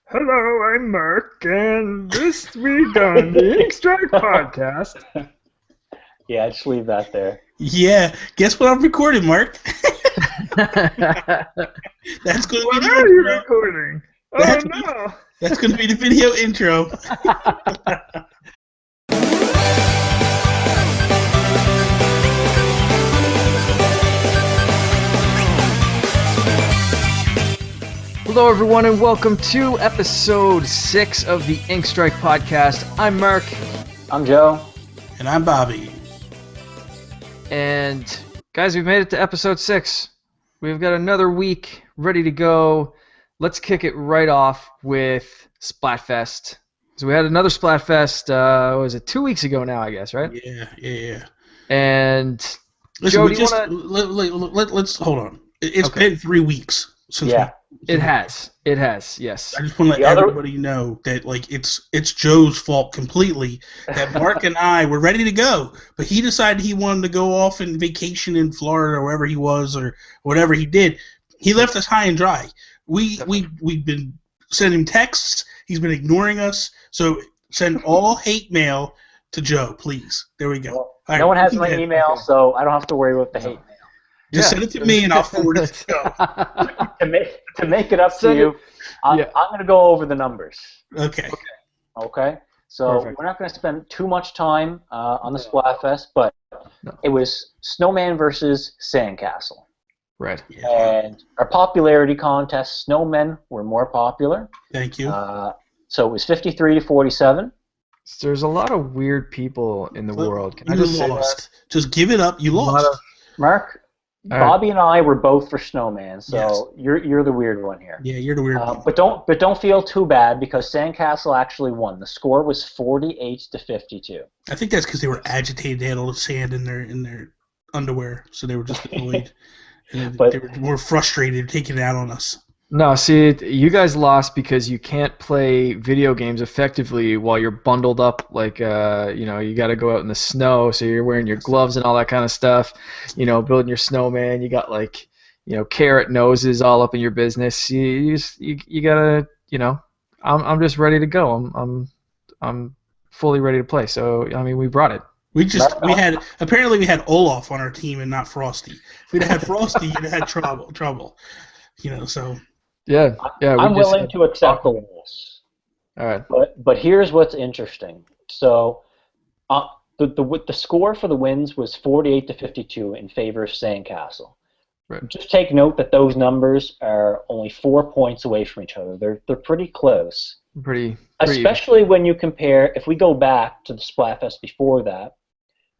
Hello, I'm Mark, and this week on the Ink Strike podcast. Yeah, just leave that there. Yeah, guess what I'm recording, Mark? That's going to be What the are you intro. recording? That's, Oh no! that's going to be the video intro. Hello, everyone, and welcome to episode 6 of the Ink Strike podcast. I'm Mark, I'm Joe. And I'm Bobby. and guys, we've made it to episode 6. We've got another week ready to go. Let's kick it right off with Splatfest. So we had another Splatfest, was it 2 weeks ago now, I guess, right? Yeah. And Listen, Joe, we do you just let's hold on. It's Okay. been 3 weeks since Yeah. It has, yes. I just want to The let other- everybody know that it's Joe's fault completely that Mark and I were ready to go, but he decided he wanted to go off on vacation in Florida or wherever he was or whatever he did. He left us high and dry. We've been sending texts. He's been ignoring us. So send all hate mail to Joe, please. There we go. Well, All no one right, has my okay. email, so I don't have to worry about the hate mail. Just send it to me and I'll forward it to Joe. To make it up to Send you, it- I'm yeah. going to go over the numbers. Okay. Okay? So Perfect. we're not going to spend too much time on the Splatfest, but No. it was Snowman versus Sandcastle. Right. Yeah. And our popularity contest, Snowmen were more popular. Thank you. So it was 53 to 47. There's a lot of weird people in the world. Can I You just say that? lost. Just give it up. You A lot lost. of- Mark, All right. Bobby and I were both for Snowman, so Yes. you're the weird one here. Yeah, you're the weird one. But don't feel too bad because Sandcastle actually won. The score was 48 to 52. I think that's because they were agitated. They had all the sand in their underwear, so they were just annoyed. And But- they were more frustrated, taking it out on us. No, see, you guys lost because you can't play video games effectively while you're bundled up. Like, you got to go out in the snow, so you're wearing your gloves and all that kind of stuff. Building your snowman. You got carrot noses all up in your business. You gotta, I'm just ready to go. I'm fully ready to play. So I mean, we brought it. We had Olaf on our team and not Frosty. If we'd had Frosty, you'd have had trouble. So Yeah. I'm willing to accept the loss. All right. But here's what's interesting. So the score for the wins was 48 to 52 in favor of Sandcastle. Right. Just take note that those numbers are only 4 points away from each other. They're pretty close. Pretty Especially when you compare, if we go back to the Splatfest before that,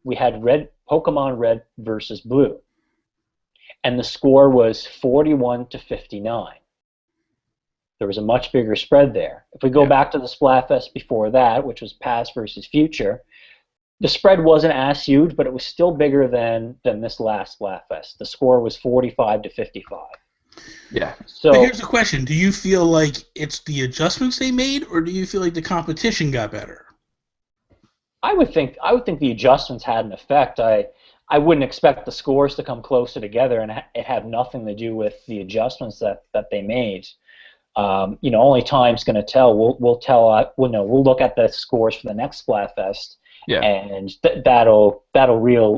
we had Pokemon Red versus Blue. And the score was 41 to 59. There was a much bigger spread there. If we go back to the Splatfest before that, which was past versus future, the spread wasn't as huge, but it was still bigger than this last Splatfest. The score was 45 to 55. Yeah. So but here's the question: do you feel like it's the adjustments they made, or do you feel like the competition got better? I would think the adjustments had an effect. I wouldn't expect the scores to come closer together, and it had nothing to do with the adjustments that they made. Only time's going to tell. We'll look at the scores for the next Splatfest, and that'll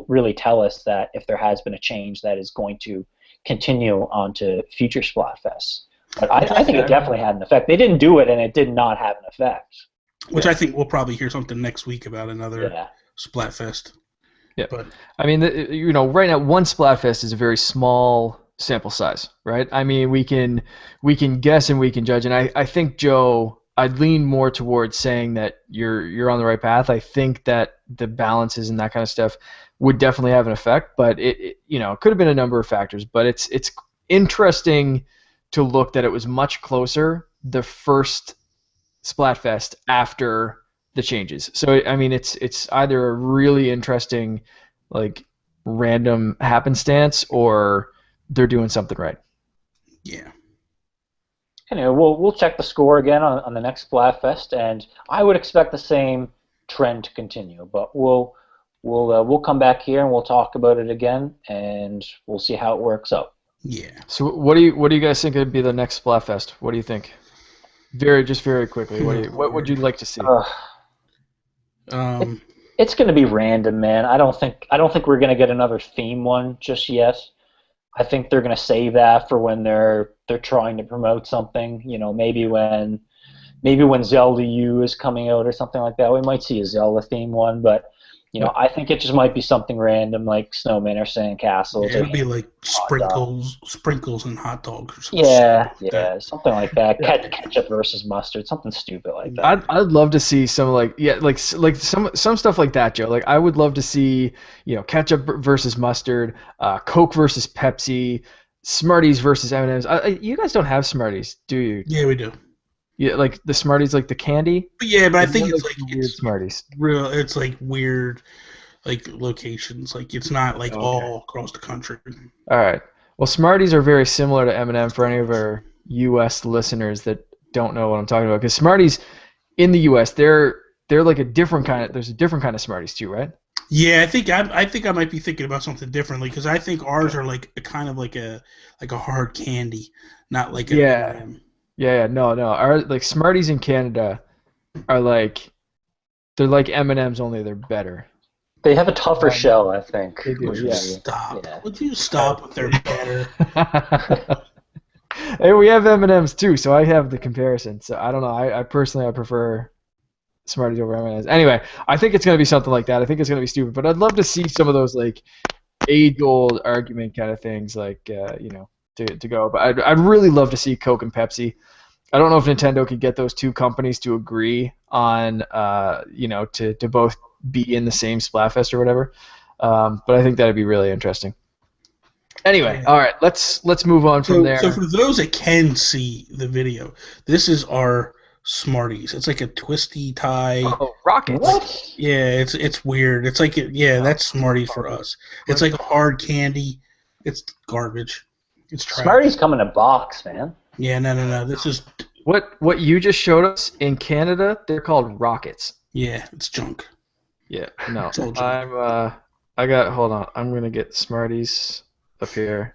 really tell us that if there has been a change that is going to continue on to future Splatfests. But I think it definitely had an effect. They didn't do it, and it did not have an effect. Which I think we'll probably hear something next week about another Splatfest. Yeah. But I mean, right now one Splatfest is a very small sample size, right? I mean, we can guess and we can judge, and I think, Joe, I'd lean more towards saying that you're on the right path. I think that the balances and that kind of stuff would definitely have an effect, but it could have been a number of factors. But it's interesting to look that it was much closer the first Splatfest after the changes. So I mean, it's either a really interesting, random happenstance, or they're doing something right. yeah. We'll check the score again on the next Splatfest, and I would expect the same trend to continue. But we'll come back here and we'll talk about it again, and we'll see how it works out. Yeah. So what do you guys think would be the next Splatfest? What do you think? very quickly. What would you like to see? It's going to be random, man. I don't think we're going to get another theme one just yet. I think they're going to save that for when they're trying to promote something. You know, maybe when Zelda U is coming out or something like that, we might see a Zelda theme one. But you know, I think it just might be something random like snowmen or sandcastles. Yeah, it would be like sprinkles and hot dogs or something. Something like that. Ketchup versus mustard, something stupid like that. I'd love to see some like some stuff like that, Joe. Like I would love to see, you know, ketchup versus mustard, Coke versus Pepsi, Smarties versus M&Ms. You guys don't have Smarties, do you? Yeah, we do. Yeah, like the Smarties, like the candy. Yeah, but I think it's like weird Smarties. Real, it's like weird, like locations. Like it's not like all across the country. All right. Well, Smarties are very similar to M&M for any of our U.S. listeners that don't know what I'm talking about. Because Smarties in the U.S. they're like a different kind of. There's a different kind of Smarties too, right? Yeah, I think I might be thinking about something differently because I think ours are like a kind of like a hard candy, not like a M&M. Yeah, no. Our like Smarties in Canada are like they're like M&Ms, only they're better. They have a tougher shell, I think. They do, yeah. Stop. Yeah. Would you stop with their better? Hey, we have M&Ms too, so I have the comparison. So I don't know. I personally prefer Smarties over M&Ms. Anyway, I think it's gonna be something like that. I think it's gonna be stupid, but I'd love to see some of those like age-old argument kind of things, like you know. To go, but I'd really love to see Coke and Pepsi. I don't know if Nintendo could get those two companies to agree on, you know, to both be in the same Splatfest or whatever. But I think that'd be really interesting. Anyway, all right, let's move on from there. So for those that can see the video, this is our Smarties. It's like a twisty tie. Oh, Rockets. What? Yeah, it's weird. It's like that's Smarties for us. It's like a hard candy. It's garbage. It's trash. Smarties come in a box, man. Yeah, no. This is what you just showed us in Canada. They're called Rockets. Yeah, it's junk. Yeah, no. Hold on. I'm gonna get Smarties up here.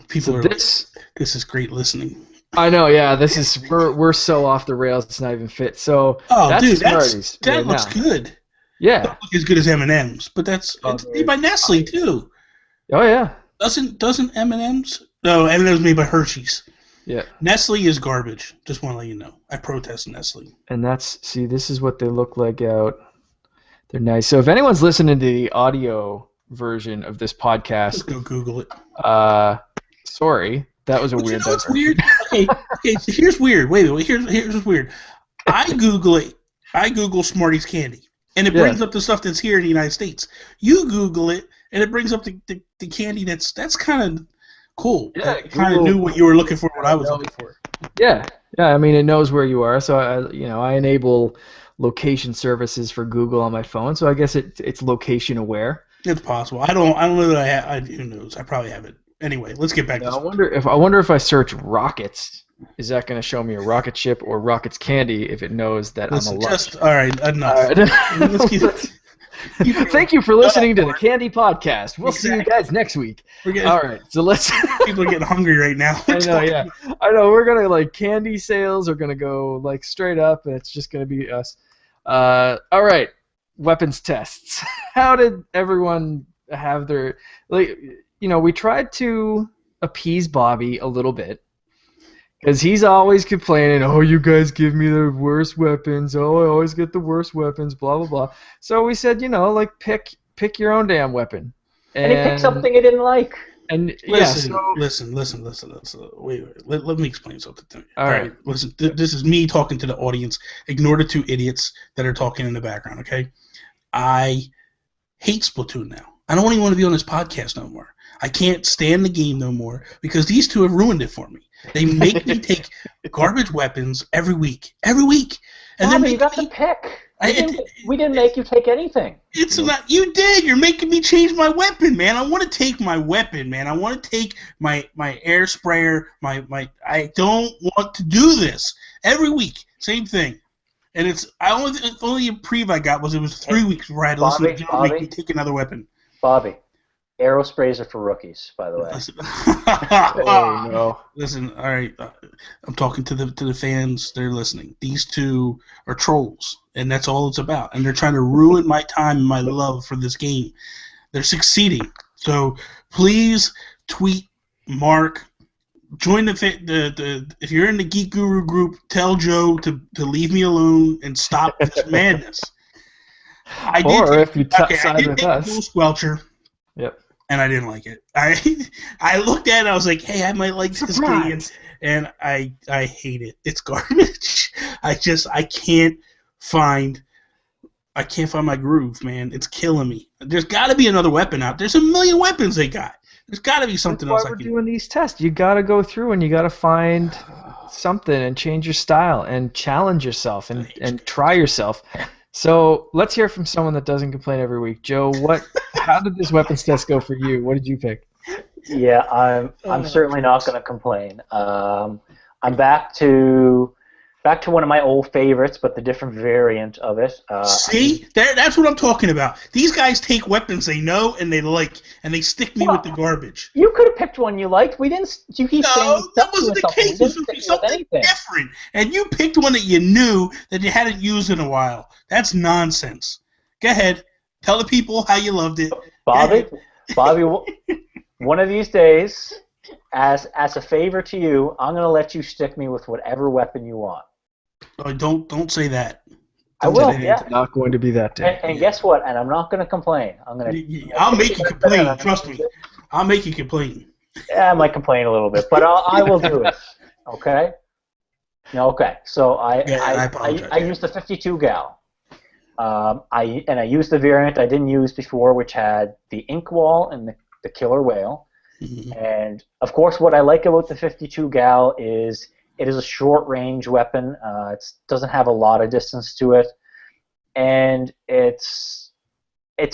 This is great listening. I know, yeah. This is we're so off the rails. It's not even fit. So that's dude, Smarties. That looks good. Yeah, don't look as good as M&M's, but it's made by Nestle too. Oh yeah. Doesn't M&M's? No, M&M's made by Hershey's. Yeah. Nestle is garbage. Just want to let you know. I protest Nestle. And this is what they look like out. They're nice. So if anyone's listening to the audio version of this podcast, just go Google it. Sorry, that was a weird. You know what's weird? Okay. So here's weird. Wait. Here's what's weird. I Google it. I Google Smarties candy, and it brings up the stuff that's here in the United States. You Google it, and it brings up the candy that's kind of cool. Yeah, I kind of knew what you were looking for, what I was looking for. Yeah. I mean, it knows where you are, so I enable location services for Google on my phone, so I guess it's location aware. It's possible. I don't know that who knows? I probably have it. Anyway, let's get back to this. I wonder if I search Rockets, is that going to show me a rocket ship or Rockets candy if it knows that I'm alive? All right, enough. All right. Let's keep Thank you for listening to the Candy Podcast. We'll see you guys next week. All right, so let's. People are getting hungry right now. I know, yeah. I know. We're gonna candy sales are gonna go straight up, and it's just gonna be us. All right, weapons tests. How did everyone have their we tried to appease Bobby a little bit. Because he's always complaining, oh, you guys give me the worst weapons. Oh, I always get the worst weapons, blah, blah, blah. So we said, pick your own damn weapon. And he picked something he didn't like. And listen. Wait. Let me explain something to you. All right. Listen, this is me talking to the audience. Ignore the two idiots that are talking in the background, okay? I hate Splatoon now. I don't even want to be on this podcast no more. I can't stand the game no more because these two have ruined it for me. They make me take garbage weapons every week. And Bobby, you got to pick. We didn't make you take anything. It's not. You did. You're making me change my weapon, man. I want to take my weapon, man. I want to take my air sprayer. I don't want to do this every week. Same thing. And it's only a preview I got was 3 weeks before I had to listen to Joe make me take another weapon. Bobby, Aero sprays are for rookies, by the way. Listen, Oh no. listen. All right, I'm talking to the fans. They're listening. These two are trolls, and that's all it's about. And they're trying to ruin my time and my love for this game. They're succeeding. So please tweet Mark. Join the if you're in the Geek Guru group, tell Joe to leave me alone and stop this madness. I Or if you I side did with take a us. Dual Squelcher, Yep. and I didn't like it. I looked at it, I was like, hey, I might like this game, and I hate it. It's garbage. I can't find my groove, man. It's killing me. There's got to be another weapon out. There's a million weapons they got. There's got to be something That's else why I we're can doing these tests. You got to go through and you got to find something and change your style and challenge yourself and try yourself. So let's hear from someone that doesn't complain every week. Joe, how did this weapons test go for you? What did you pick? Yeah, I'm certainly not going to complain. I'm back to one of my old favorites, but the different variant of it. See? That's what I'm talking about. These guys take weapons they know and they like, and they stick me with the garbage. You could have picked one you liked. We didn't. You keep saying No, that wasn't the something. case. It was supposed to be something different. And you picked one that you knew that you hadn't used in a while. That's nonsense. Go ahead. Tell the people how you loved it. Bobby, one of these days, as a favor to you, I'm going to let you stick me with whatever weapon you want. Oh, don't say that. I will. Yeah. It's not going to be that day. And guess what? And I'm not going to complain. I'll make you complain. Trust me. I'll make you complain. Yeah, I might complain a little bit, but I will do it. Okay. Okay. So I used the 52 gal. I used the variant I didn't use before, which had the ink wall and the killer whale. Mm-hmm. And of course, what I like about the 52 gal is it is a short-range weapon. It doesn't have a lot of distance to it, and it's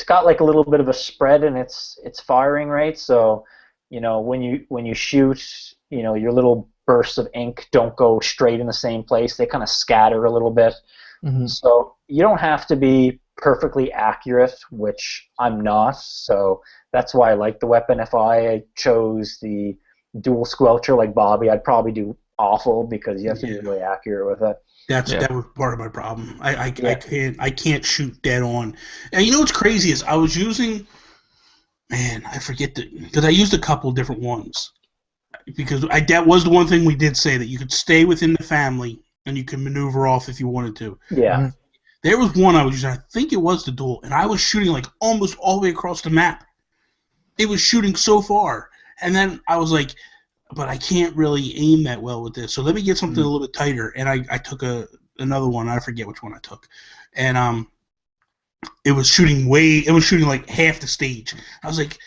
got like a little bit of a spread in its firing rate. So, when you shoot, your little bursts of ink don't go straight in the same place. They kind of scatter a little bit. Mm-hmm. So you don't have to be perfectly accurate, which I'm not. So that's why I like the weapon. If I chose the dual squelcher like Bobby, I'd probably do awful because you have to be really accurate with it. That was part of my problem. I can't shoot dead on. And you know what's crazy is I was using, I forget because I used a couple different ones because that was the one thing we did say that you could stay within the family and you can maneuver off if you wanted to. Yeah. Mm-hmm. There was one I was using. I think it was the dual, and I was shooting like almost all the way across the map. It was shooting so far, and then I was like, but I can't really aim that well with this. So let me get something a little bit tighter. And I took another one. I forget which one I took. And it was shooting like half the stage. I was like,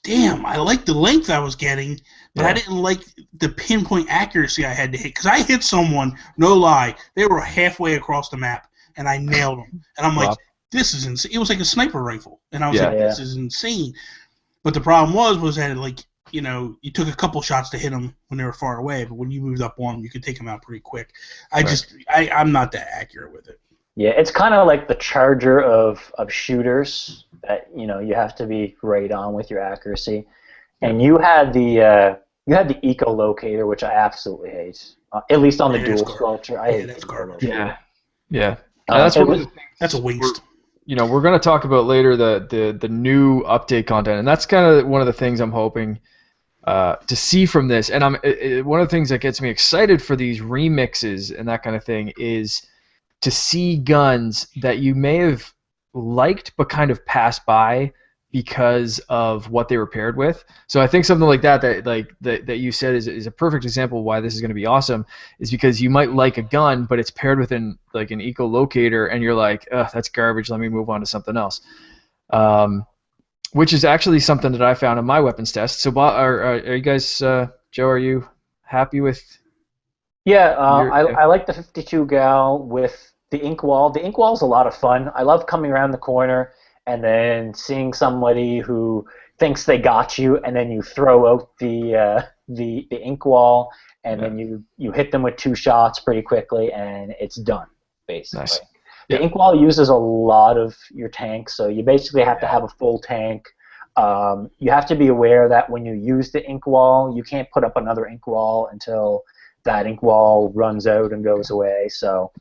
damn, I liked the length I was getting, but I didn't like the pinpoint accuracy I had to hit. Because I hit someone, no lie, they were halfway across the map, and I nailed them. And I'm like, this is insane. It was like a sniper rifle. And I was like, this is insane. But the problem was that like, you took a couple shots to hit them when they were far away, but when you moved up on them, you could take them out pretty quick. I'm not that accurate with it. Yeah, it's kind of like the charger of shooters that you have to be right on with your accuracy. And you had the echolocator, which I absolutely hate. At least on the dual sculpture, I hate that's garbage. Yeah. That's a waste. We're going to talk about later the new update content, and that's kind of one of the things I'm hoping to see from this. And one of the things that gets me excited for these remixes and that kind of thing is to see guns that you may have liked but kind of passed by because of what they were paired with. So I think something like that you said is a perfect example of why this is going to be awesome, is because you might like a gun, but it's paired with an echolocator, and you're like, ugh, that's garbage, let me move on to something else. Which is actually something that I found in my weapons test. So are you guys, Joe, are you happy with? Yeah, I like the 52 gal with the ink wall. The ink wall is a lot of fun. I love coming around the corner and then seeing somebody who thinks they got you, and then you throw out the ink wall, and then you hit them with 2 shots pretty quickly, and it's done, basically. Nice. The ink wall uses a lot of your tank, so you basically have to have a full tank You have to be aware that when you use the ink wall, you can't put up another ink wall until that ink wall runs out and goes away. So,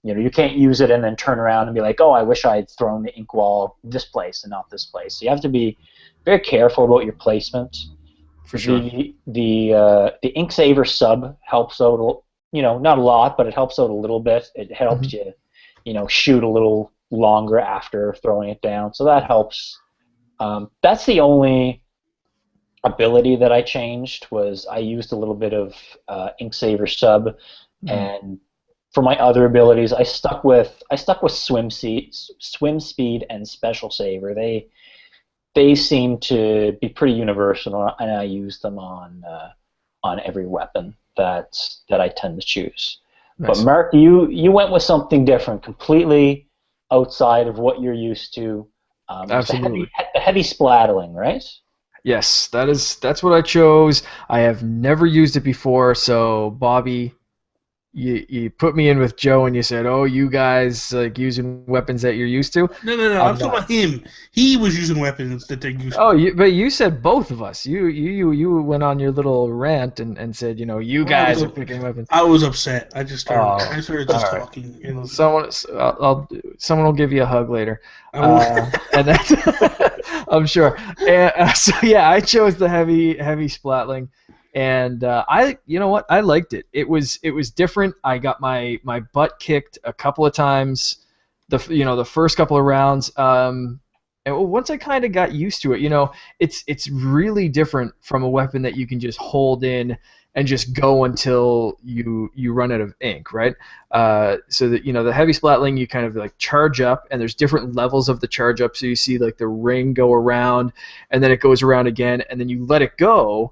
you can't use it and then turn around and be like, oh, I wish I had thrown the ink wall this place and not this place. So you have to be very careful about your placement. For sure. The ink saver sub helps out, not a lot, but it helps out a little bit. It helps you, shoot a little longer after throwing it down. So that helps. That's the only ability that I changed. Was I used a little bit of ink saver sub, and for my other abilities, I stuck with swim speed and special saver. They seem to be pretty universal, and I use them on every weapon that I tend to choose. Nice. But Mark, you went with something different, completely outside of what you're used to. Absolutely. The heavy splattling, right? Yes, that's what I chose. I have never used it before, so Bobby, you put me in with Joe and you said, oh, you guys like using weapons that you're used to? No. I'm talking about him. He was using weapons that they're used to. Oh, but you said both of us. You went on your little rant and said, you guys are picking weapons. I was upset. I started just talking. And Someone will give you a hug later. And that's I'm sure. And, so yeah, I chose the heavy splatling. And I liked it. It was different. I got my butt kicked a couple of times, the first couple of rounds. And once I kind of got used to it, it's really different from a weapon that you can just hold in and just go until you run out of ink, right? So that the heavy splatling, you kind of like charge up, and there's different levels of the charge up. So you see like the ring go around, and then it goes around again, and then you let it go.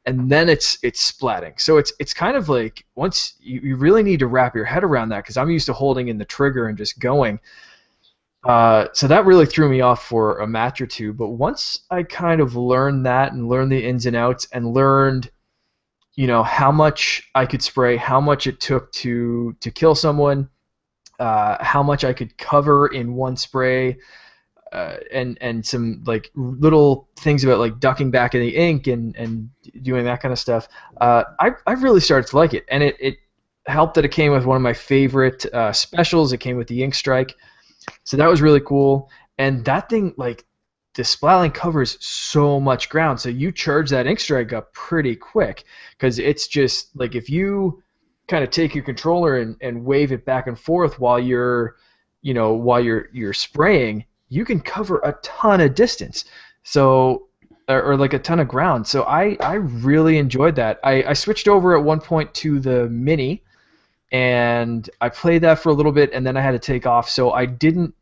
And then it's splatting. So it's kind of like once you really need to wrap your head around that, because I'm used to holding in the trigger and just going. So that really threw me off for a match or two. But once I kind of learned that and learned the ins and outs and learned, how much I could spray, how much it took to kill someone, how much I could cover in one spray, and some like little things about like ducking back in the ink and doing that kind of stuff. I really started to like it, and it helped that it came with one of my favorite specials. It came with the ink strike, so that was really cool. And that thing, like the splatling, covers so much ground, so you charge that ink strike up pretty quick, because it's just like if you kind of take your controller and wave it back and forth while you're spraying, you can cover a ton of distance, or like a ton of ground. So I really enjoyed that. I switched over at one point to the Mini, and I played that for a little bit, and then I had to take off. So I didn't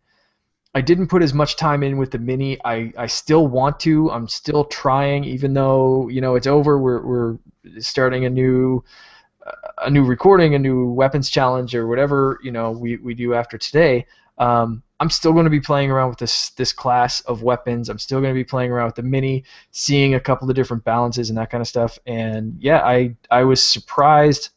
put as much time in with the Mini. I still want to. I'm still trying, even though it's over. We're starting a new recording, a new weapons challenge, or whatever we do after today. I'm still going to be playing around with this class of weapons. I'm still going to be playing around with the Mini, seeing a couple of different balances and that kind of stuff. And yeah, I was surprised.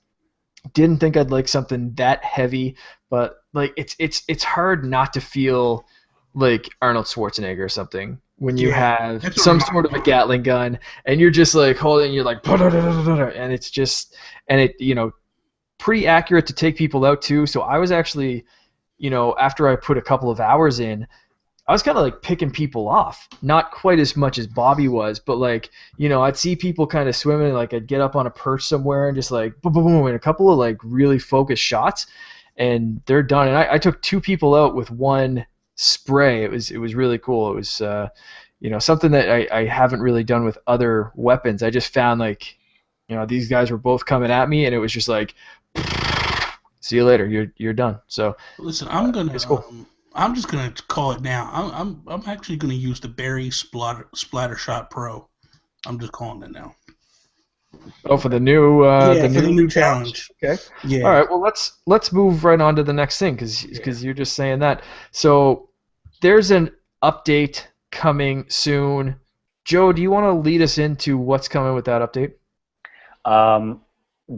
Didn't think I'd like something that heavy, but like it's hard not to feel like Arnold Schwarzenegger or something when you have some sort of a Gatling gun and you're just like holding, you're like, and it's just, and it pretty accurate to take people out too. So I was actually, after I put a couple of hours in, I was kind of like picking people off. Not quite as much as Bobby was, but like, I'd see people kind of swimming, like I'd get up on a perch somewhere and just like boom, boom, boom, and a couple of like really focused shots, and they're done. And I took two people out with one spray. It was really cool. It was something that I haven't really done with other weapons. I just found like, these guys were both coming at me, and it was just like, see you later. You're done. So listen, it's cool. I'm just gonna call it now. I'm actually gonna use the Barry Splatter Shot Pro. I'm just calling it now. Oh, for the new for the new challenge. Okay. Yeah. All right. Well, let's move right on to the next thing, because you're just saying that. So there's an update coming soon. Joe, do you want to lead us into what's coming with that update?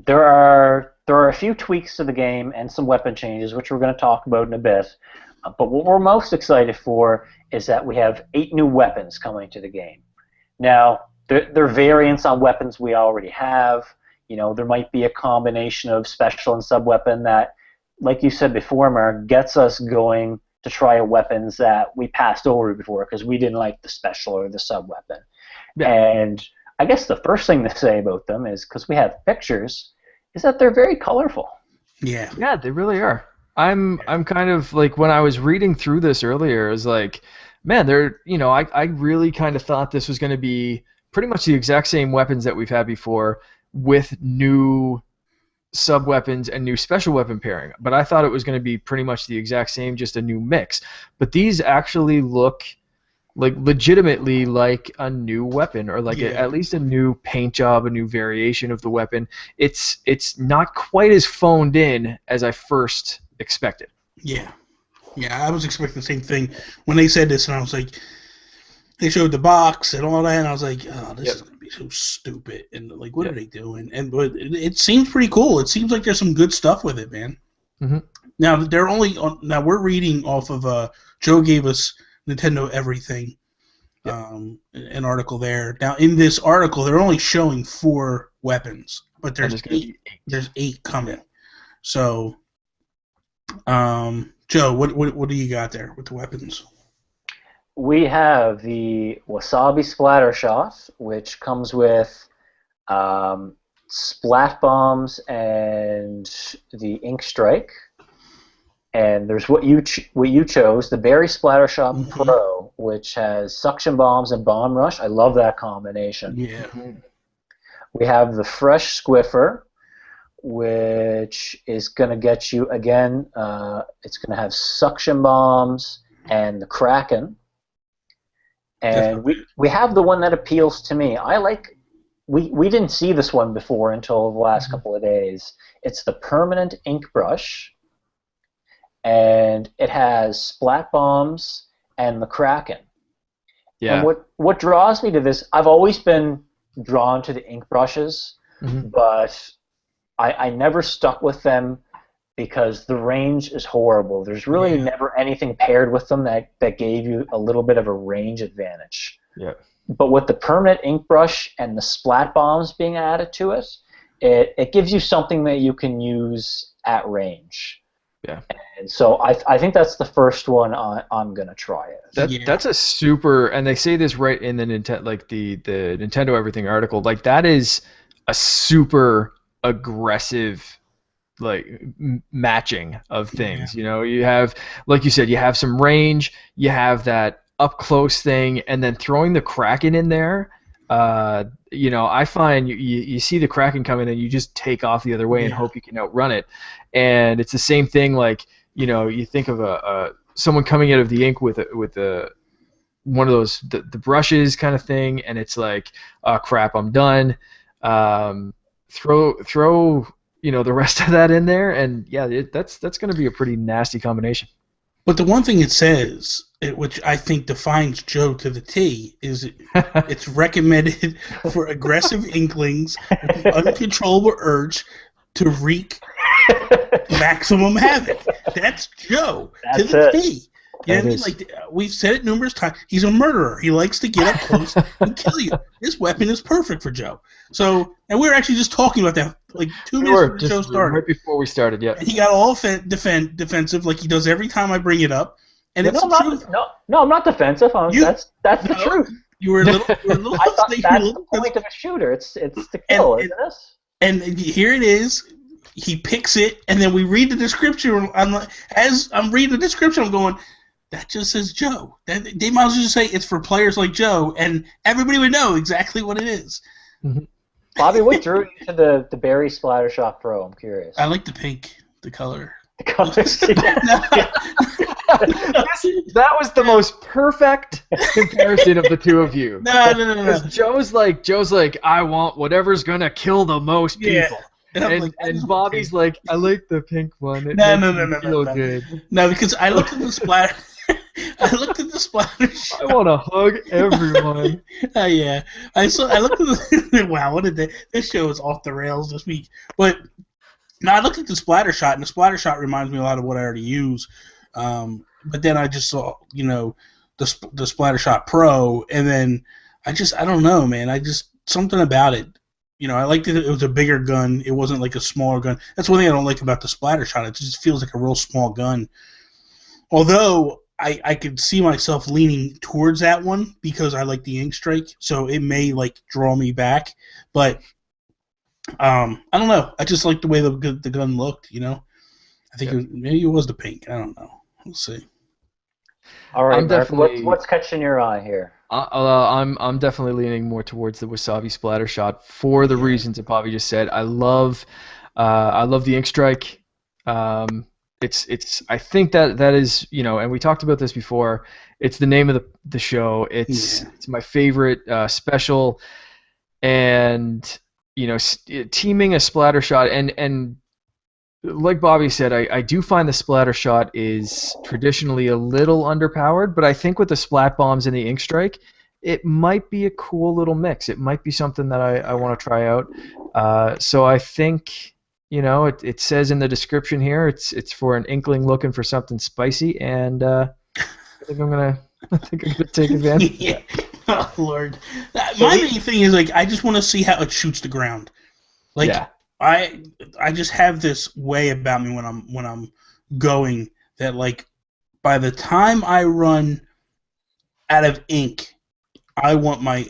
There are a few tweaks to the game and some weapon changes, which we're going to talk about in a bit. But what we're most excited for is that we have 8 new weapons coming to the game. Now, they're variants on weapons we already have. You know, there might be a combination of special and sub-weapon that, like you said before, Mark, gets us going to try weapons that we passed over before because we didn't like the special or the sub-weapon. Yeah. And I guess the first thing to say about them is, because we have pictures, is that they're very colorful. Yeah. Yeah, they really are. I'm kind of like, when I was reading through this earlier, I was like, man, they're, you know, I really kind of thought this was going to be pretty much the exact same weapons that we've had before with new sub-weapons and new special weapon pairing. But I thought it was going to be pretty much the exact same, just a new mix. But these actually look like legitimately like a new weapon, or like at least a new paint job, a new variation of the weapon. It's not quite as phoned in as I first expected. Yeah, I was expecting the same thing when they said this, and I was like, they showed the box and all that, and I was like, oh, this is gonna be so stupid, and like, what are they doing? But it seems pretty cool. It seems like there's some good stuff with it, man. Mm-hmm. Now we're reading off of Joe gave us Nintendo Everything, an article there. Now in this article, they're only showing 4 weapons, but there's 8. There's 8 coming. So, Joe, what do you got there with the weapons? We have the Wasabi Splatter Shot, which comes with Splat Bombs and the Ink Strike. And there's what you chose, the Berry Splatter Shot Pro, which has Suction Bombs and Bomb Rush. I love that combination. Yeah. We have the Fresh Squiffer, which is going to get you, again, it's going to have Suction Bombs and the Kraken. And we have the one that appeals to me. I like, we didn't see this one before until the last couple of days. It's the Permanent Ink Brush. And it has Splat Bombs and the Kraken. Yeah. And what draws me to this, I've always been drawn to the ink brushes, but I never stuck with them because the range is horrible. There's really never anything paired with them that gave you a little bit of a range advantage. Yeah. But with the Permanent Ink Brush and the Splat Bombs being added to it, it gives you something that you can use at range. Yeah. And so I think that's the first one I'm gonna try it. That's a super, and they say this right in the Nintendo, like the Nintendo Everything article. Like, that is a super aggressive, like, matching of things. You know, you have, like you said, you have some range, you have that up close thing, and then throwing the Kraken in there. You know, I find you see the Kraken coming and you just take off the other way and hope you can outrun it. And it's the same thing, like, you know, you think of someone coming out of the ink with one of those the brushes kind of thing, and it's like, oh crap, I'm done. Throw you know, the rest of that in there, and that's going to be a pretty nasty combination. But the one thing it says, which I think defines Joe to the T, is it's recommended for aggressive inklings with the uncontrollable urge to wreak maximum havoc. That's Joe to the T. You know what I mean? Like, we've said it numerous times. He's a murderer. He likes to get up close and kill you. This weapon is perfect for Joe. So, and we were actually just talking about that like 2 minutes before the show started. Right before we started, yeah. And he got all defensive like he does every time I bring it up. And it's the truth. No, I'm not defensive. That's the truth. You were a little. I thought that's the point of a shooter. It's to kill, isn't it? And here it is. He picks it, and then we read the description. As I'm reading the description, I'm going, that just says Joe. They might as well just say it's for players like Joe, and everybody would know exactly what it is. Mm-hmm. Bobby, what drew you to the Berry Splatter Shot Pro? I'm curious. I like the pink, the color. The colors. That was the most perfect comparison of the two of you. No. Joe's like, I want whatever's gonna kill the most people. And Bobby's like, I like the pink one. No, because I looked at the splatter. I looked at the splatter shot. I want to hug everyone. Yeah. I looked at the. Wow, what did this show is off the rails this week. But no, I looked at the splatter shot, and the splatter shot reminds me a lot of what I already use. But then I just saw, you know, the Splatter Shot Pro, and then I don't know, man. Something about it. I liked it. It was a bigger gun. It wasn't like a smaller gun. That's one thing I don't like about the splatter shot. It just feels like a real small gun. Although I could see myself leaning towards that one because I like the ink strike, so it may like draw me back. But I don't know. I just like the way the gun looked. I think maybe it was the pink. I don't know. We'll see. All right, I'm Mark. definitely What's catching your eye here? I'm definitely leaning more towards the wasabi splatter shot for the reasons that Bobby just said. I love the ink strike. It's I think that is, and we talked about this before. It's the name of the show. It's my favorite special, and teaming a splatter shot and like Bobby said, I do find the splatter shot is traditionally a little underpowered, but I think with the splat bombs and the ink strike, it might be a cool little mix. It might be something that I want to try out. So I think, it says in the description here, it's for an inkling looking for something spicy, and I think I'm gonna take advantage. Yeah. Oh Lord, my main thing is like I just want to see how it shoots the ground. Like I just have this way about me when I'm going that like by the time I run out of ink, I want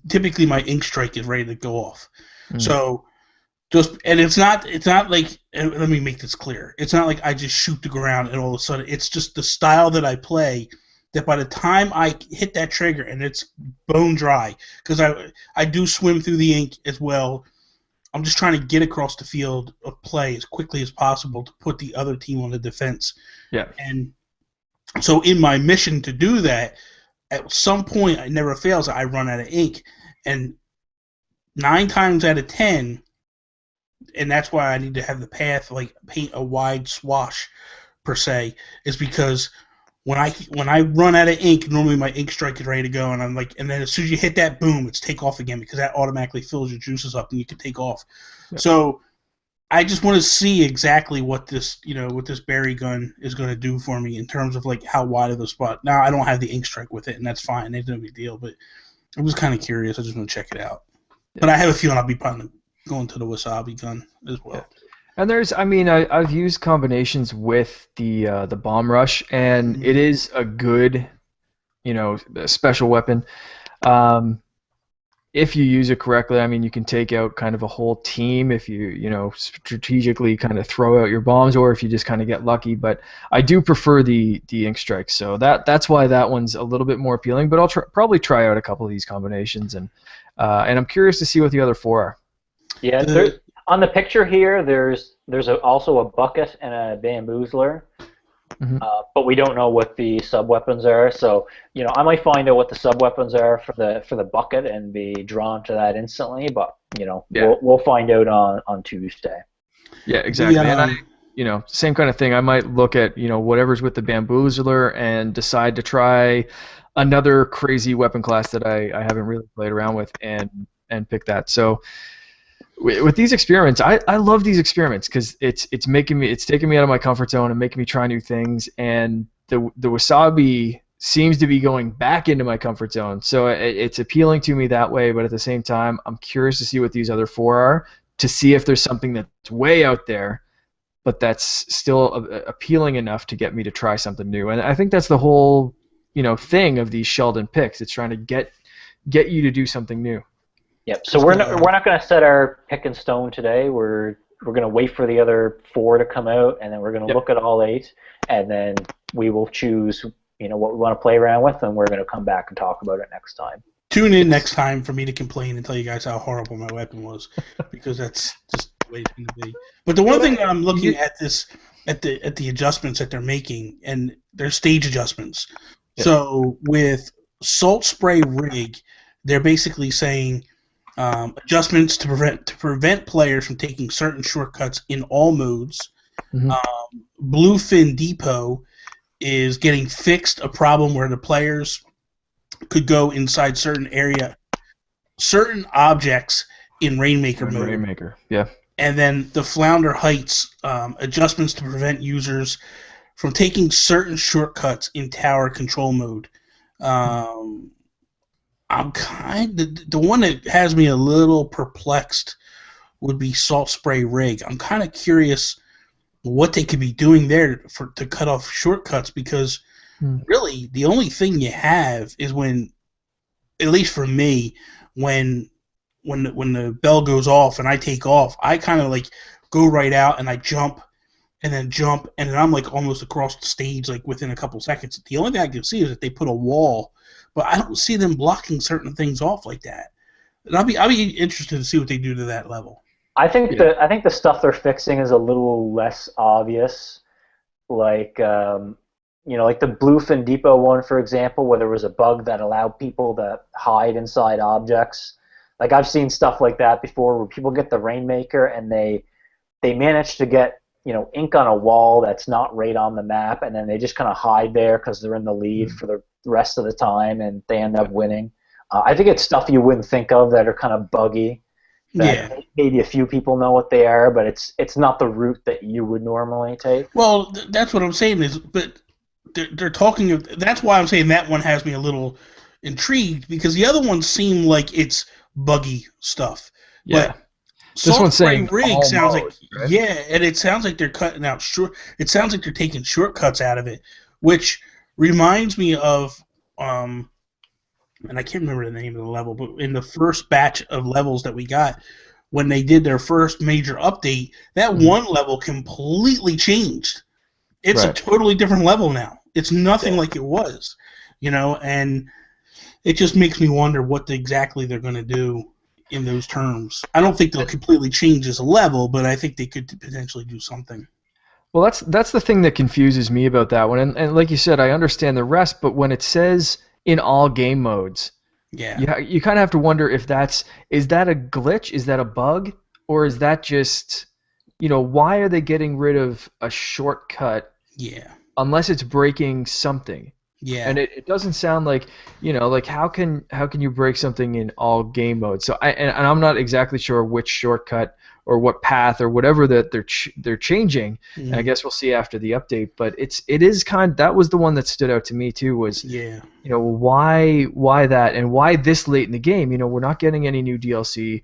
typically my ink strike is ready to go off. So it's not like, and let me make this clear. It's not like I just shoot the ground and all of a sudden it's just the style that I play that by the time I hit that trigger and it's bone dry, because I do swim through the ink as well. I'm just trying to get across the field of play as quickly as possible to put the other team on the defense. Yeah. And so in my mission to do that, at some point, it never fails, I run out of ink. And 9 times out of 10, and that's why I need to have the path, like paint a wide swash, per se, is because when I run out of ink, normally my ink strike is ready to go, and I'm like, and then as soon as you hit that, boom, it's take off again because that automatically fills your juices up and you can take off. Yep. So I just want to see exactly what this berry gun is going to do for me in terms of like how wide of the spot. Now I don't have the ink strike with it, and that's fine. It's no big deal, but I'm just kind of curious. I just want to check it out. Yeah. But I have a feeling I'll be probably going to the wasabi gun as well. Yeah. And I've used combinations with the bomb rush, and it is a good, special weapon. If you use it correctly, you can take out kind of a whole team if you strategically kind of throw out your bombs, or if you just kind of get lucky. But I do prefer the ink strike, so that's why that one's a little bit more appealing. But I'll probably try out a couple of these combinations, and I'm curious to see what the other 4 are. Yeah. On the picture here, there's also a bucket and a bamboozler, but we don't know what the sub-weapons are. So I might find out what the sub-weapons are for the bucket and be drawn to that instantly. But we'll find out on Tuesday. Yeah, exactly. And same kind of thing. I might look at whatever's with the bamboozler and decide to try another crazy weapon class that I haven't really played around with and pick that. So. With these experiments, I love these experiments because it's taking me out of my comfort zone and making me try new things, and the wasabi seems to be going back into my comfort zone, so it's appealing to me that way. But at the same time, I'm curious to see what these other 4 are, to see if there's something that's way out there, but that's still appealing enough to get me to try something new. And I think that's the whole thing of these Sheldon picks. It's trying to get you to do something new. Yep. So we're not going to set our pick in stone today. We're going to wait for the other 4 to come out, and then we're going to look at all 8, and then we will choose what we want to play around with, and we're going to come back and talk about it next time. Tune in next time for me to complain and tell you guys how horrible my weapon was, because that's just the way it's going to be. But the one thing that I'm looking at at the adjustments that they're making, and they're stage adjustments. Yep. So with Salt Spray Rig, they're basically saying adjustments to prevent players from taking certain shortcuts in all modes. Bluefin Depot is getting fixed a problem where the players could go inside certain objects in Rainmaker mode. Rainmaker, yeah. And then the Flounder Heights adjustments to prevent users from taking certain shortcuts in tower control mode. I'm kind of the one that has me a little perplexed would be Salt Spray Rig. I'm kind of curious what they could be doing there to cut off shortcuts, because really the only thing you have is when, at least for me, when the bell goes off and I take off, I kind of like go right out and I jump and then I'm like almost across the stage like within a couple seconds. The only thing I can see is that they put a wall, but I don't see them blocking certain things off like that. And I'll be interested to see what they do to that level. I think the stuff they're fixing is a little less obvious, like like the Bluefin Depot one, for example, where there was a bug that allowed people to hide inside objects. Like I've seen stuff like that before, where people get the Rainmaker and they manage to get ink on a wall that's not right on the map, and then they just kind of hide there because they're in the lead for the rest of the time, and they end up winning. I think it's stuff you wouldn't think of that are kind of buggy. That maybe a few people know what they are, but it's not the route that you would normally take. Well, that's what I'm saying but they're talking. That's why I'm saying that one has me a little intrigued, because the other ones seem like it's buggy stuff. Yeah. But this one's saying Rig sounds modes, like right? and it sounds like they're cutting out It sounds like they're taking shortcuts out of it, which reminds me of and I can't remember the name of the level, but in the first batch of levels that we got, when they did their first major update, that one level completely changed. It's a totally different level now. It's nothing like it was, and it just makes me wonder what exactly they're going to do in those terms. I don't think they'll completely change this level, but I think they could potentially do something. Well, that's the thing that confuses me about that one. And like you said, I understand the rest, but when it says in all game modes, you kind of have to wonder if is that a glitch, is that a bug, or is that just, why are they getting rid of a shortcut? Yeah. Unless it's breaking something. Yeah. And it doesn't sound like, like how can you break something in all game modes? So I'm not exactly sure which shortcut or what path or whatever that they're changing. Mm-hmm. And I guess we'll see after the update, but it is that was the one that stood out to me too, was why that, and why this late in the game? We're not getting any new DLC.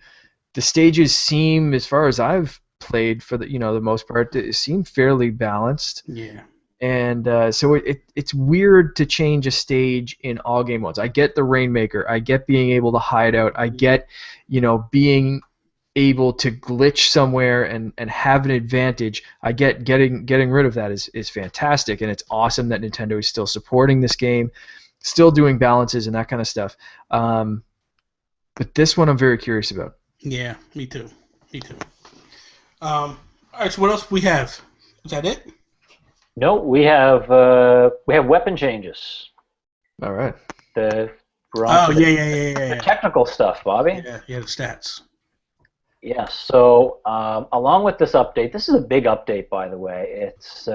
The stages seem, as far as I've played for the most part, it seem fairly balanced. Yeah. And so it's weird to change a stage in all game modes. I get the Rainmaker. I get being able to hide out. I get, being able to glitch somewhere and have an advantage. I get getting rid of that is fantastic, and it's awesome that Nintendo is still supporting this game, still doing balances and that kind of stuff. But this one I'm very curious about. Yeah, me too. All right, so what else do we have? Is that it? No, we have weapon changes. All right. The technical stuff, Bobby. Yeah, the stats. Yeah, so along with this update, this is a big update, by the way. It's,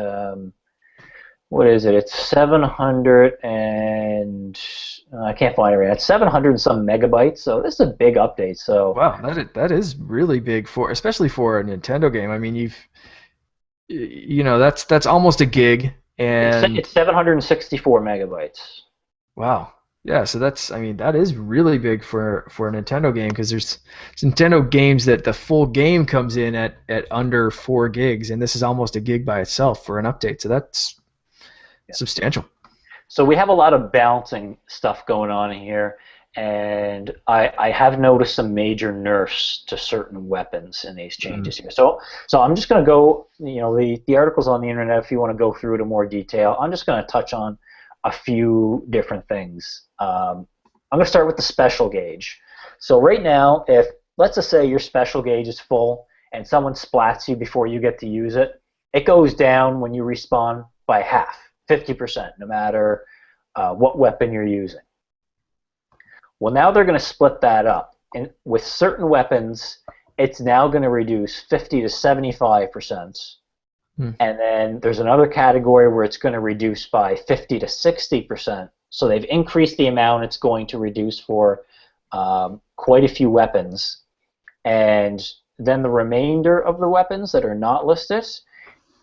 what is it? It's 700 and, I can't find it right now. It's 700 and some megabytes, so this is a big update. So wow, that is really big, especially for a Nintendo game. I mean, that's almost a gig, and it's 764 megabytes. Wow. Yeah, so that is really big for a Nintendo game, because there's Nintendo games that the full game comes in at under 4 gigs, and this is almost a gig by itself for an update. So that's substantial. So we have a lot of balancing stuff going on here, and I have noticed some major nerfs to certain weapons in these changes here. So I'm just going to go, the article's on the internet if you want to go through it in more detail. I'm just going to touch on a few different things. I'm going to start with the special gauge. So right now, if let's just say your special gauge is full and someone splats you before you get to use it, it goes down when you respawn by half, 50%, no matter what weapon you're using. Well, now they're going to split that up. And with certain weapons, it's now going to reduce 50 to 75%. And then there's another category where it's going to reduce by 50 to 60%. So they've increased the amount it's going to reduce for quite a few weapons. And then the remainder of the weapons that are not listed,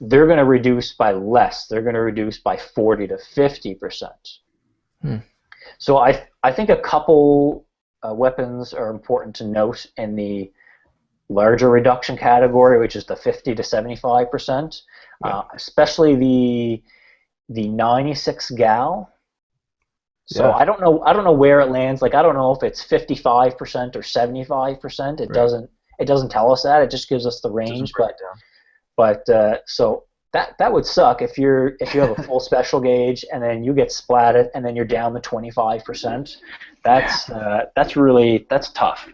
they're going to reduce by less. They're going to reduce by 40 to 50%. So I think a couple weapons are important to note in the larger reduction category, which is the 50 to 75%, especially the 96 gal. So I don't know where it lands. Like I don't know if it's 55% or 75%. It doesn't tell us that. It just gives us the range. But so that would suck if you have a full special gauge and then you get splatted and then you're down to 25%. That's tough.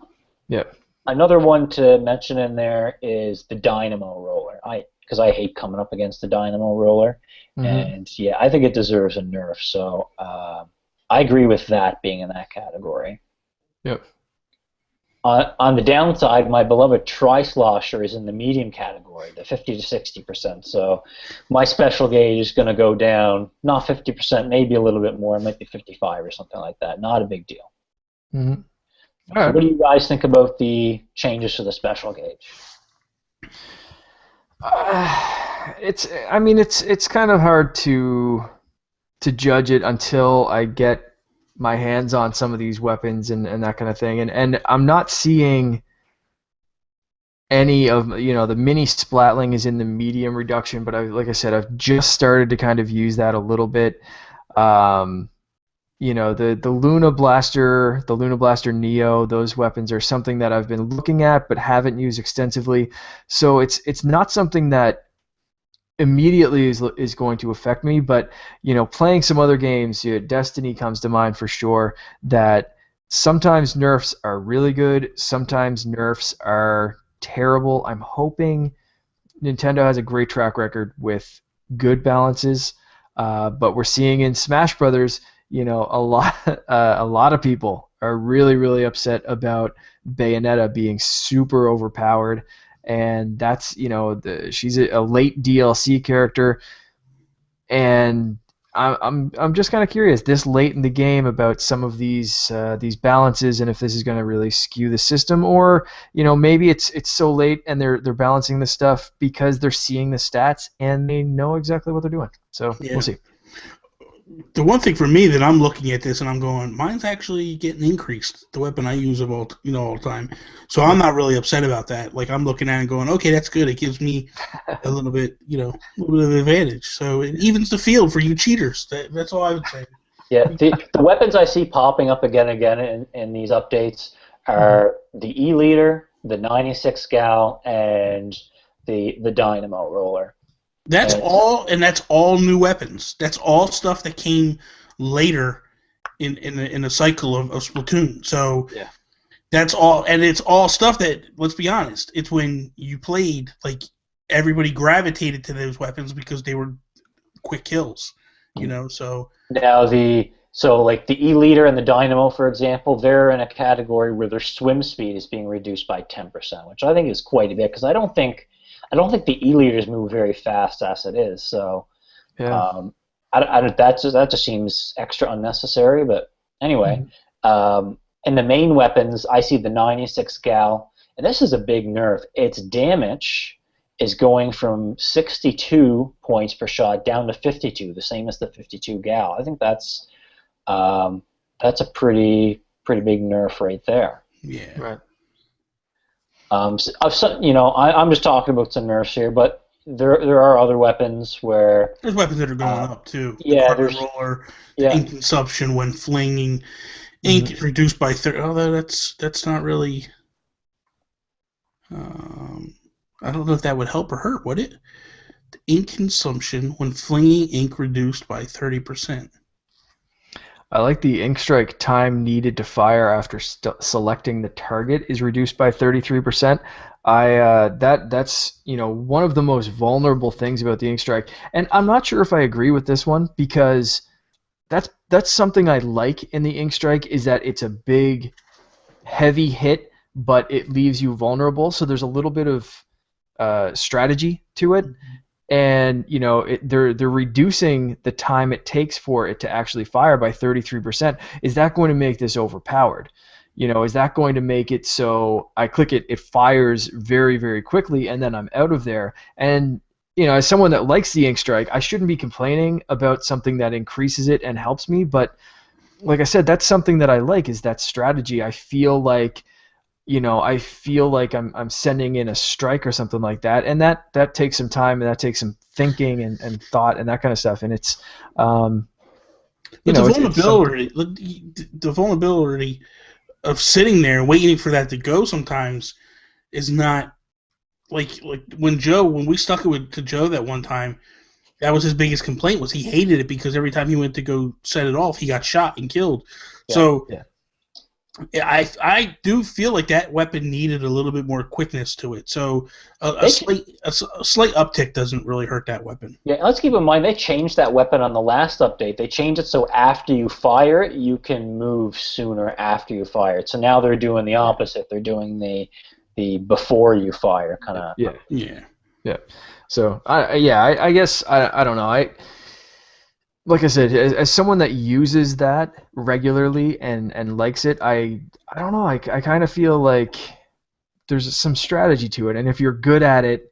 Yep. Another one to mention in there is the dynamo roller. Because I hate coming up against the dynamo roller, and yeah, I think it deserves a nerf. So I agree with that being in that category. Yep. On the downside, my beloved Tri-Slosher is in the medium category, the 50 to 60%. So my special gauge is going to go down, not 50%, maybe a little bit more. It might be 55 or something like that. Not a big deal. Mm-hmm. So what do you guys think about the changes to the special gauge? It's kind of hard to judge it until I get my hands on some of these weapons and that kind of thing. And I'm not seeing any of, the mini splatling is in the medium reduction, but like I said, I've just started to kind of use that a little bit. The Luna Blaster Neo, those weapons are something that I've been looking at but haven't used extensively. So it's not something that immediately is going to affect me, but playing some other games, Destiny comes to mind for sure, that sometimes nerfs are really good, sometimes nerfs are terrible. I'm hoping Nintendo has a great track record with good balances, but we're seeing in Smash Brothers, a lot of people are really, really upset about Bayonetta being super overpowered, and that's she's a late DLC character, and I'm just kind of curious this late in the game about some of these balances, and if this is going to really skew the system, or maybe it's so late and they're balancing the stuff because they're seeing the stats and they know exactly what they're doing. So we'll see. The one thing for me that I'm looking at this and I'm going, mine's actually getting increased, the weapon I use all the time. So I'm not really upset about that. Like I'm looking at it and going, okay, that's good. It gives me a little bit, a little bit of advantage. So it evens the field for you cheaters. That's all I would say. Yeah, the weapons I see popping up again and again in these updates are the E-Leader, the 96 gal, and the Dynamo Roller. That's all new weapons. That's all stuff that came later in the cycle of Splatoon. So that's all, and it's all stuff that, let's be honest, it's when you played, like everybody gravitated to those weapons because they were quick kills, So now like the E-Leader and the Dynamo, for example, they're in a category where their swim speed is being reduced by 10%, which I think is quite a bit because I don't think the E-Leaders move very fast as it is. So that just seems extra unnecessary. But anyway, in the main weapons, I see the 96 gal, and this is a big nerf. Its damage is going from 62 points per shot down to 52, the same as the 52 gal. I think that's a pretty big nerf right there. Yeah. Right. I'm just talking about some nerfs here, but there are other weapons where there's weapons that are going up too. Yeah, the roller, the ink consumption when flinging, ink is reduced by 30. Although that's not really. I don't know if that would help or hurt. Would it? The ink consumption when flinging ink reduced by 30%. I like the ink strike time needed to fire after selecting the target is reduced by 33%. That's one of the most vulnerable things about the ink strike, and I'm not sure if I agree with this one because that's something I like in the ink strike is that it's a big, heavy hit, but it leaves you vulnerable. So there's a little bit of strategy to it. And they're reducing the time it takes for it to actually fire by 33%. Is that going to make this overpowered? Is that going to make it so I click it, it fires very, very quickly, and then I'm out of there? And as someone that likes the ink strike, I shouldn't be complaining about something that increases it and helps me. But like I said, that's something that I like, is that strategy. I feel like, I'm sending in a strike or something like that, and that takes some time, and that takes some thinking and thought and that kind of stuff. And it's, But the it's something. vulnerability, the vulnerability of sitting there and waiting for that to go sometimes is not like when we stuck it to Joe that one time. That was his biggest complaint, was he hated it because every time he went to go set it off, he got shot and killed. Yeah. So Yeah. I do feel like that weapon needed a little bit more quickness to it. So a slight uptick doesn't really hurt that weapon. Yeah, let's keep in mind they changed that weapon on the last update. They changed it so after you fire it, you can move sooner after you fire it. So now they're doing the opposite. They're doing the before you fire kind of. Yeah. So I guess I don't know. Like I said, as someone that uses that regularly and likes it, I don't know. I kind of feel like there's some strategy to it, and if you're good at it,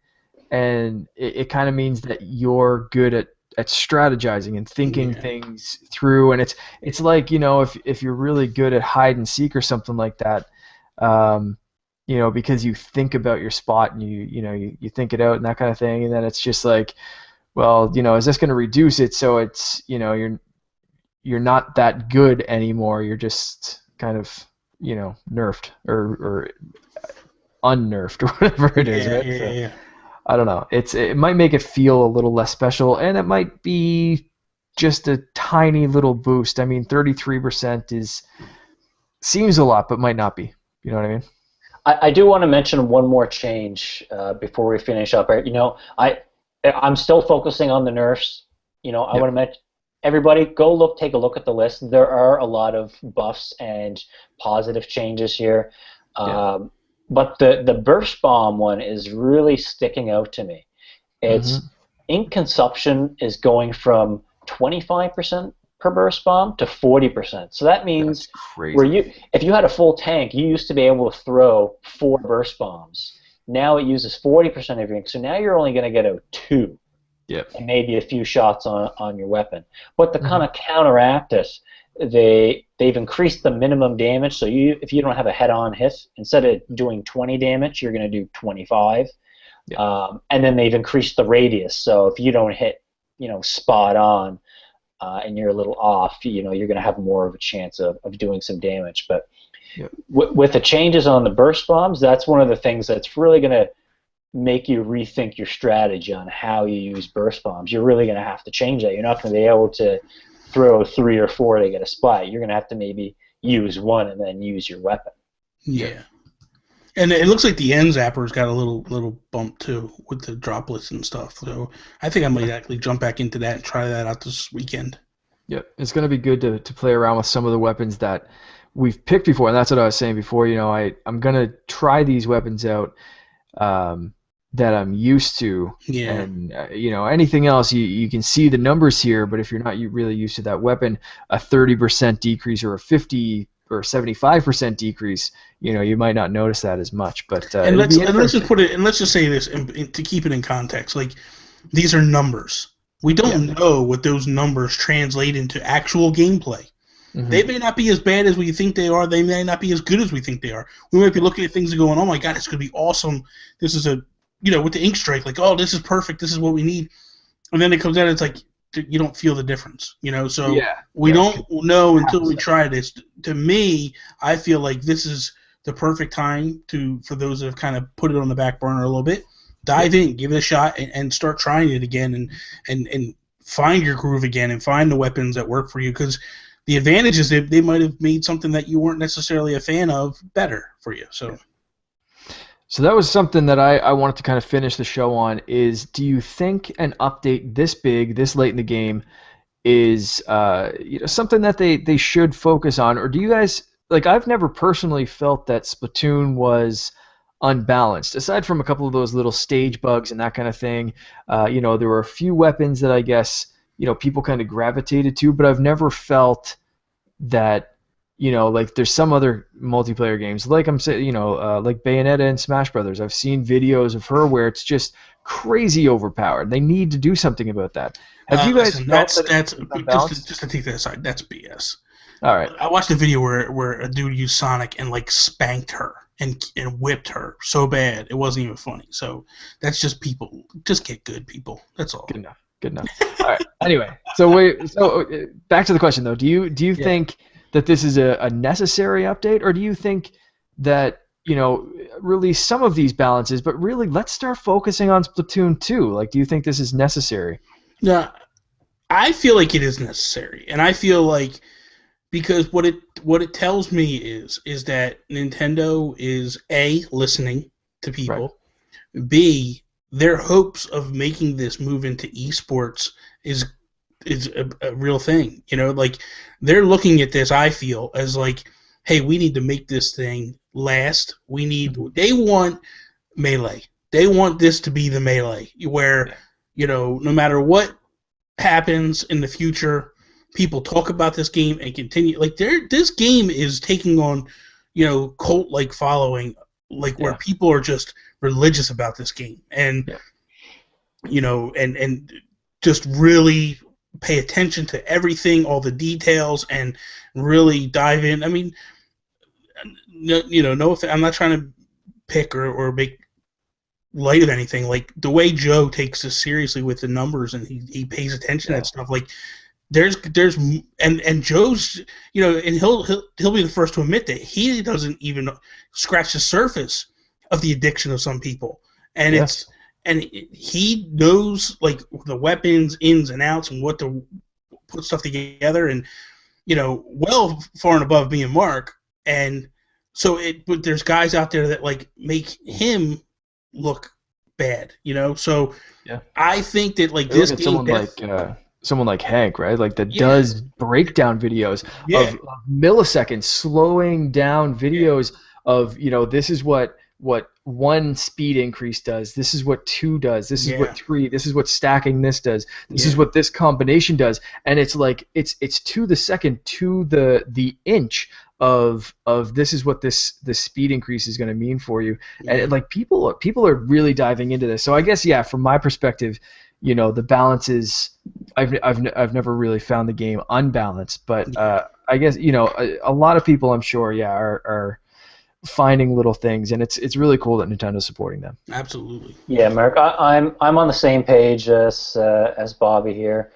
and it kind of means that you're good at strategizing and thinking things through, and it's like, if you're really good at hide and seek or something like that, because you think about your spot and you think it out and that kind of thing, and then it's just like, well, is this going to reduce it so it's, you're not that good anymore. You're just kind of, nerfed or unnerfed or whatever it is, right? Yeah. I don't know. It might make it feel a little less special, and it might be just a tiny little boost. I mean, 33% seems a lot, but might not be. You know what I mean? I do want to mention one more change before we finish up. I'm still focusing on the nerfs. I want to mention, everybody, take a look at the list. There are a lot of buffs and positive changes here. But the burst bomb one is really sticking out to me. It's ink consumption is going from 25% per burst bomb to 40%. So that means if you had a full tank, you used to be able to throw 4 burst bombs. Now it uses 40% of your ink, so now you're only going to get out 2. Yep. And maybe a few shots on your weapon. But to kind of counteract this, they've increased the minimum damage. So if you don't have a head-on hit, instead of doing 20 damage, you're going to do 25. Yep. And then they've increased the radius. So if you don't hit, spot on, and you're a little off, you're going to have more of a chance of doing some damage. But with the changes on the burst bombs, that's one of the things that's really going to make you rethink your strategy on how you use burst bombs. You're really going to have to change that. You're not going to be able to throw 3 or 4 to get a spot. You're going to have to maybe use 1 and then use your weapon. Yeah. And it looks like the end zapper's got a little bump too with the droplets and stuff. So I think I might actually jump back into that and try that out this weekend. Yep, it's going to be good to play around with some of the weapons that we've picked before, and that's what I was saying before. I'm going to try these weapons out that I'm used to. Yeah. And anything else, you can see the numbers here, but if you're not really used to that weapon, a 30% decrease or a 50 or 75% decrease, you might not notice that as much. But and let's just put it, and let's just say this, to keep it in context, like, these are numbers. We don't know what those numbers translate into actual gameplay. Mm-hmm. They may not be as bad as we think they are. They may not be as good as we think they are. We might be looking at things and going, "Oh my God, it's going to be awesome. This is with the ink strike, like, oh, this is perfect. This is what we need." And then it comes out, it's like, you don't feel the difference, So we don't know until we try this. To me, I feel like this is the perfect time for those that have kind of put it on the back burner a little bit, dive in, give it a shot, and start trying it again, and find your groove again, and find the weapons that work for you. Because the advantage is they might have made something that you weren't necessarily a fan of better for you. So that was something that I wanted to kind of finish the show on, is, do you think an update this big, this late in the game, is something that they should focus on? Or do you guys, like, I've never personally felt that Splatoon was unbalanced, aside from a couple of those little stage bugs and that kind of thing. There were a few weapons that I guess, people kind of gravitated to, but I've never felt that, like, there's some other multiplayer games, like I'm saying, like Bayonetta and Smash Brothers. I've seen videos of her where it's just crazy overpowered. They need to do something about that. Have you guys felt that's just to take that aside, that's BS. All right. I watched a video where a dude used Sonic and like spanked her and whipped her so bad it wasn't even funny. So that's just people. Just get good, people. That's all. Good enough. Good enough. All right. Anyway, so back to the question though. Do you think that this is a necessary update, or do you think that release some of these balances, but really let's start focusing on Splatoon 2? Like, do you think this is necessary? Yeah, I feel like it is necessary, and I feel like because what it tells me is that Nintendo is A, listening to people, right. B, their hopes of making this move into esports is a real thing. Like they're looking at this, I feel, as like, hey, we need to make this thing last. They want Melee. They want this to be the Melee where, no matter what happens in the future, people talk about this game and continue. Like this game is taking on, cult-like following, like where people are just religious about this game and, and just really pay attention to everything, all the details, and really dive in. I mean, no, I'm not trying to pick or make light of anything. Like the way Joe takes this seriously with the numbers and he pays attention to that stuff. Like there's and Joe's and he'll be the first to admit that he doesn't even scratch the surface of the addiction of some people, and he knows like the weapons ins and outs and what to put stuff together, and well far and above me and Mark. And so but there's guys out there that like make him look bad, So I think that like this game, someone like Hank, right? Like that does breakdown videos of milliseconds, slowing down videos of this is what 1 speed increase does. This is what 2 does. This is what 3. This is what stacking this does. This is what this combination does. And it's like it's to the second, to the inch of this is what this speed increase is going to mean for you. And like people are really diving into this. So I guess from my perspective, the balance is I've never really found the game unbalanced, but I guess a lot of people I'm sure are finding little things, and it's really cool that Nintendo's supporting them. Absolutely. Yeah, Mark, I'm on the same page as Bobby here.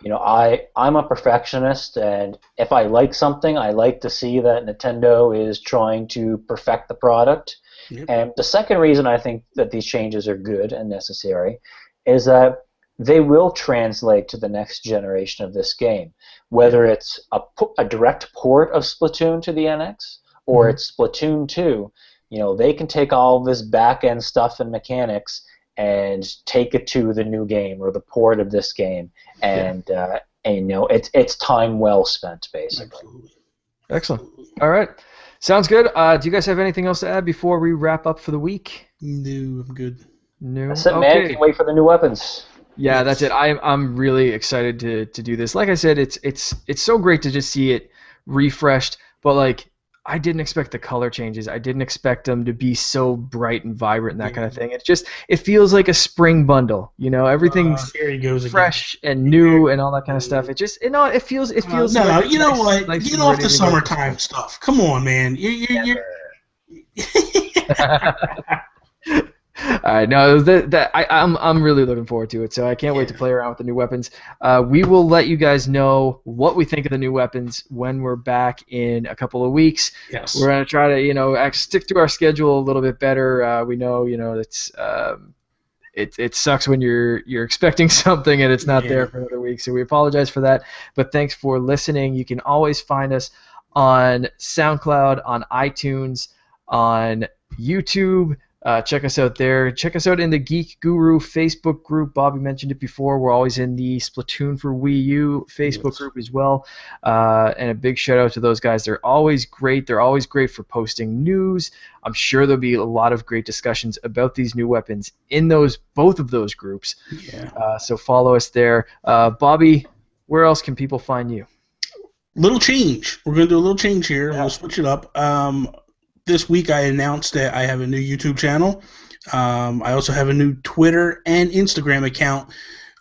I'm a perfectionist, and if I like something, I like to see that Nintendo is trying to perfect the product. Yep. And the second reason I think that these changes are good and necessary is that they will translate to the next generation of this game, whether it's a direct port of Splatoon to the NX or it's Splatoon 2. They can take all this back-end stuff and mechanics and take it to the new game or the port of this game, and it's time well spent, basically. Absolutely. Excellent. All right, sounds good. Do you guys have anything else to add before we wrap up for the week? No, I'm good. No. That's it, man. Can't wait for the new weapons. Yeah, that's it. I'm really excited to do this. Like I said, it's so great to just see it refreshed, but like I didn't expect the color changes. I didn't expect them to be so bright and vibrant and that kind of thing. It feels like a spring bundle. Everything's fresh and new and all that kind of stuff. It feels. No, like you know what? Get off the summertime stuff. Come on, man. You're All right, no, I'm really looking forward to it, so I can't wait to play around with the new weapons. We will let you guys know what we think of the new weapons when we're back in a couple of weeks. Yes. We're gonna try to stick to our schedule a little bit better. We know it's it sucks when you're expecting something and it's not there for another week, so we apologize for that. But thanks for listening. You can always find us on SoundCloud, on iTunes, on YouTube. Check us out there. Check us out in the Geek Guru Facebook group. Bobby mentioned it before. We're always in the Splatoon for Wii U Facebook group as well. And a big shout out to those guys. They're always great. They're always great for posting news. I'm sure there'll be a lot of great discussions about these new weapons in both of those groups. Yeah. So follow us there. Bobby, where else can people find you? Little change. We're going to do a little change here. We'll switch it up. This week I announced that I have a new YouTube channel. I also have a new Twitter and Instagram account.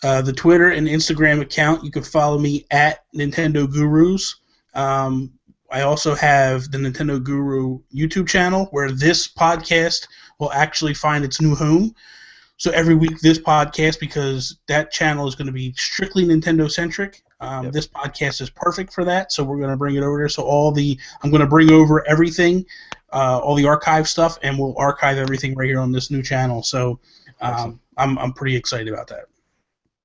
The Twitter and Instagram account, you can follow me at Nintendo Gurus. I also have the Nintendo Guru YouTube channel where this podcast will actually find its new home. So every week this podcast, because that channel is going to be strictly Nintendo-centric, this podcast is perfect for that, so we're going to bring it over there. So I'm going to bring over everything, all the archive stuff, and we'll archive everything right here on this new channel. So I'm pretty excited about that.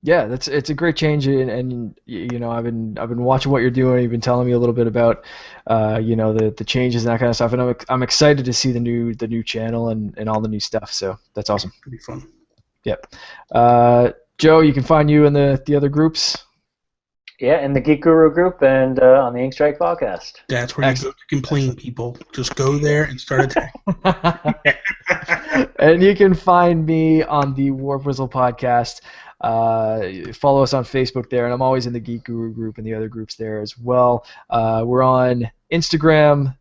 Yeah, it's a great change, and you know I've been watching what you're doing. You've been telling me a little bit about the changes and that kind of stuff, and I'm excited to see the new channel and all the new stuff. So that's awesome. It'll be fun. Yep. Joe, you can find you in the other groups. Yeah, in the Geek Guru group and on the Ink Strike podcast. That's where you go to complain, people. Just go there and start attacking. And you can find me on the Warp Whistle podcast. Follow us on Facebook there, and I'm always in the Geek Guru group and the other groups there as well. We're on Instagram.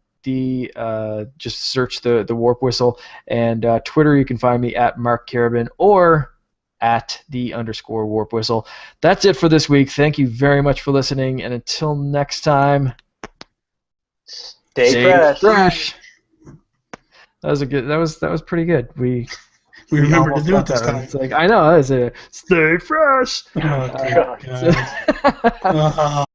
Just search the Warp Whistle, and Twitter you can find me at Mark Carabin or at @_Warp Whistle. That's it for this week. Thank you very much for listening, and until next time, stay fresh. That was a good. That was pretty good. We remember to do it this time. It's like I know. It's a stay fresh. Oh, God.